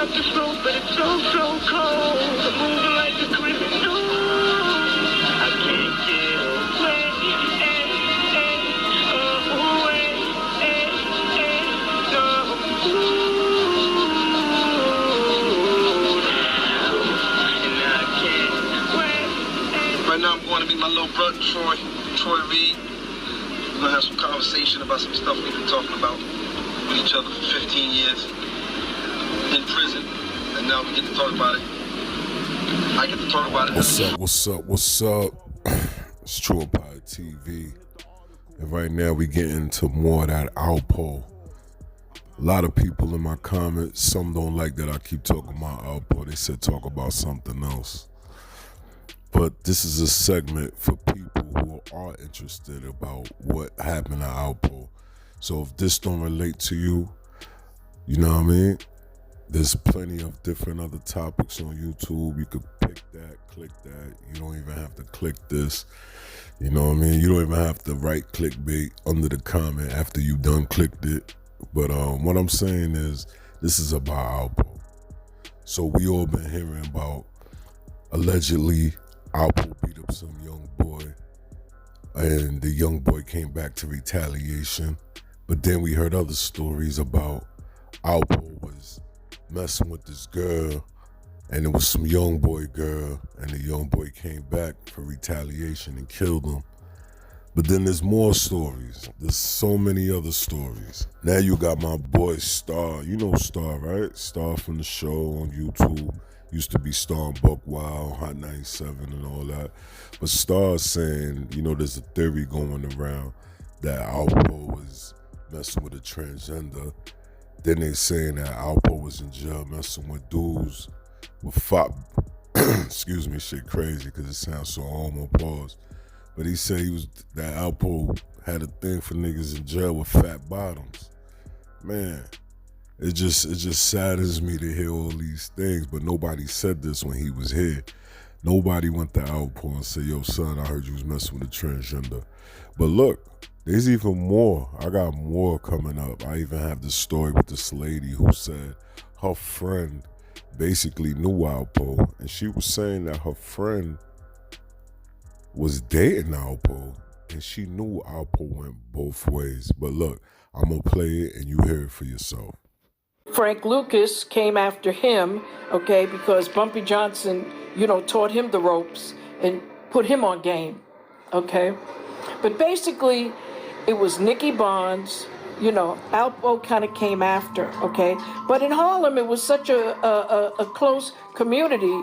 up the smoke, but it's so, so cold. I'm moving like a criminal. I can't get away. Right now I'm going to meet my little brother, Troy Reed. We're going to have some conversation about some stuff we've been talking about with each other for 15 years in prison, and now we get to talk about it. I get to talk about it. What's up? It's True Empire TV. And right now we get into more of that Alpo. A lot of people in my comments, some don't like that I keep talking about Alpo. They said talk about something else. But this is a segment for people who are interested about what happened at Alpo. So if this don't relate to you, you know what I mean? There's plenty of different other topics on YouTube. You could pick that, click that. You don't even have to click this. You know what I mean? You don't even have to write clickbait under the comment after you done clicked it. But what I'm saying is, this is about Alpo. So we all been hearing about allegedly Alpo beat up some young boy, and the young boy came back to retaliation. But then we heard other stories about Alpo was messing with this girl, and it was some young boy girl, and the young boy came back for retaliation and killed him. But then there's more stories. There's so many other stories. Now you got my boy Star. You know Star, right? Star from the show on YouTube. Used to be Star and Buck Wild, Hot 97 and all that. But Star's saying, you know, there's a theory going around that Alpo was messing with a transgender. Then they saying that Alpo was in jail messing with dudes with fat, excuse me, shit crazy because it sounds so homo-pause. But he said that Alpo had a thing for niggas in jail with fat bottoms. Man, it just saddens me to hear all these things, but nobody said this when he was here. Nobody went to Alpo and said, yo, son, I heard you was messing with a transgender. But look, there's even more. I got more coming up. I even have this story with this lady who said her friend basically knew Alpo, and she was saying that her friend was dating Alpo, and she knew Alpo went both ways. But look, I'm going to play it, and you hear it for yourself. Frank Lucas came after him, okay, because Bumpy Johnson, you know, taught him the ropes and put him on game, okay? But basically, it was Nicky Bonds, you know, Alpo kind of came after, okay? But in Harlem, it was such a close community,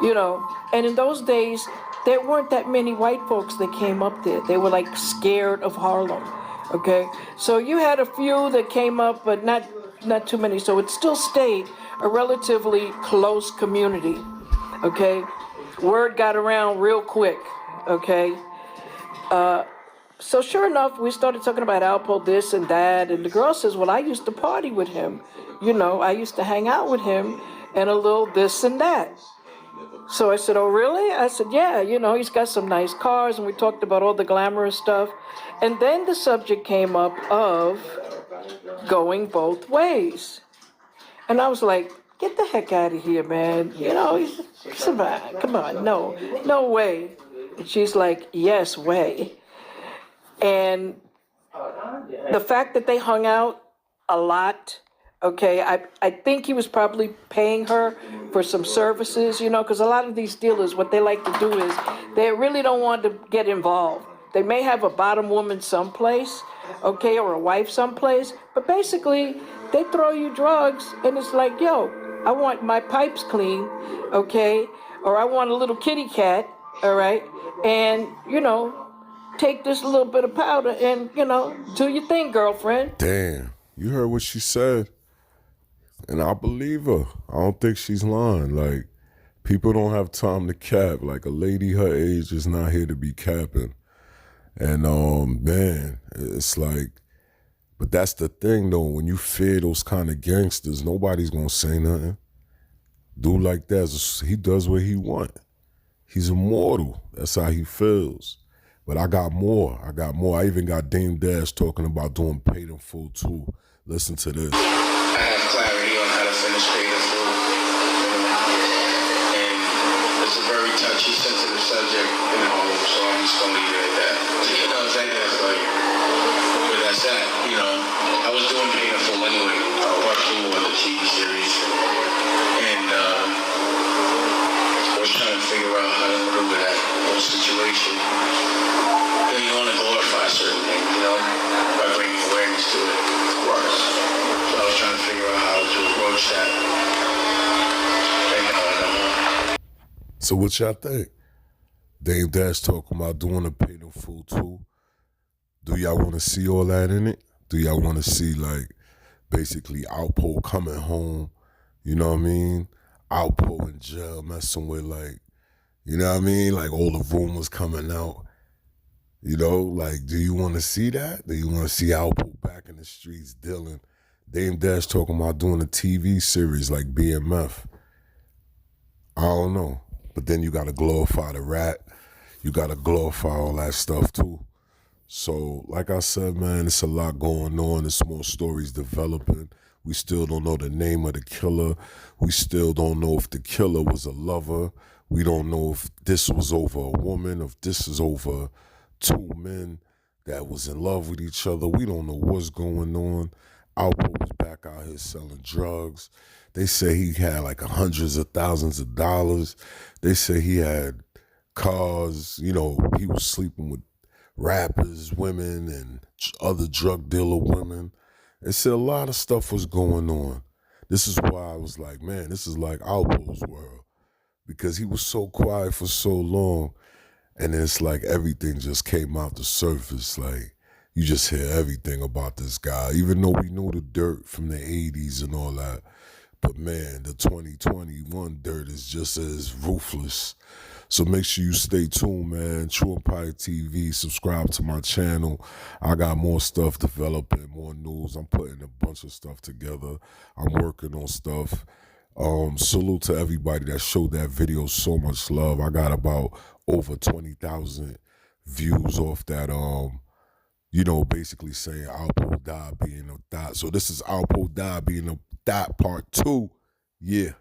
you know, and in those days, there weren't that many white folks that came up there. They were like scared of Harlem, okay? So you had a few that came up, but not too many. So it still stayed a relatively close community, okay? Word got around real quick, okay? So sure enough, we started talking about Alpo, this and that, and the girl says, well, I used to party with him. You know, I used to hang out with him and a little this and that. So I said, oh, really? I said, yeah, you know, he's got some nice cars, and we talked about all the glamorous stuff. And then the subject came up of going both ways. And I was like, get the heck out of here, man. You know, come on, no way. And she's like, yes, way. And the fact that they hung out a lot, okay, I think he was probably paying her for some services, you know, because a lot of these dealers, what they like to do is they really don't want to get involved. They may have a bottom woman someplace, okay, or a wife someplace, but basically they throw you drugs and it's like, yo, I want my pipes clean, okay, or I want a little kitty cat, all right, and, you know, take this little bit of powder and, you know, do your thing, girlfriend. Damn, you heard what she said. And I believe her. I don't think she's lying. Like, people don't have time to cap. Like, a lady her age is not here to be capping. And, man, it's like, but that's the thing, though. When you fear those kind of gangsters, nobody's going to say nothing. Dude like that, he does what he want. He's immortal. That's how he feels. But I got more. I even got Dame Dash talking about doing Paid in Full too. Listen to this. I have clarity on how to finish Paid in Full. touchy, sensitive subject, so I'm just gonna leave it at that. It's like that's like where that's at. I was doing Painful anyway, part 2 of the TV series, and I was trying to figure out how to maneuver that whole situation. You want to glorify certain things, by bringing awareness to it, of course. So I was trying to figure out how to approach that. So what y'all think? Dame Dash talking about doing a Painful 2. Do y'all want to see all that in it? Do y'all want to see, like, basically Alpo coming home, you know what I mean? Alpo in jail messing with, like, you know what I mean? Like, all the rumors coming out. Like, do you want to see that? Do you want to see Alpo back in the streets dealing? Dame Dash talking about doing a TV series like BMF. I don't know. But then you got to glorify the rat. You got to glorify all that stuff too. So, like I said, man, it's a lot going on. There's more stories developing. We still don't know the name of the killer. We still don't know if the killer was a lover. We don't know if this was over a woman, if this is over 2 men that was in love with each other. We don't know what's going on. Alpo was back out here selling drugs. They say he had like hundreds of thousands of dollars. They say he had cars. He was sleeping with rappers, women, and other drug dealer women. They said a lot of stuff was going on. This is why I was like, man, this is like Alpo's world. Because he was so quiet for so long. And it's like everything just came out the surface. Like, you just hear everything about this guy. Even though we knew the dirt from the 80s and all that. But man, the 2021 dirt is just as ruthless. So make sure you stay tuned, man. True Empire TV. Subscribe to my channel. I got more stuff developing, more news. I'm putting a bunch of stuff together. I'm working on stuff. Salute to everybody that showed that video so much love. I got about over 20,000 views off that, basically saying Alpo died being a Thot. So this is Alpo died being a Thot part 2. Yeah.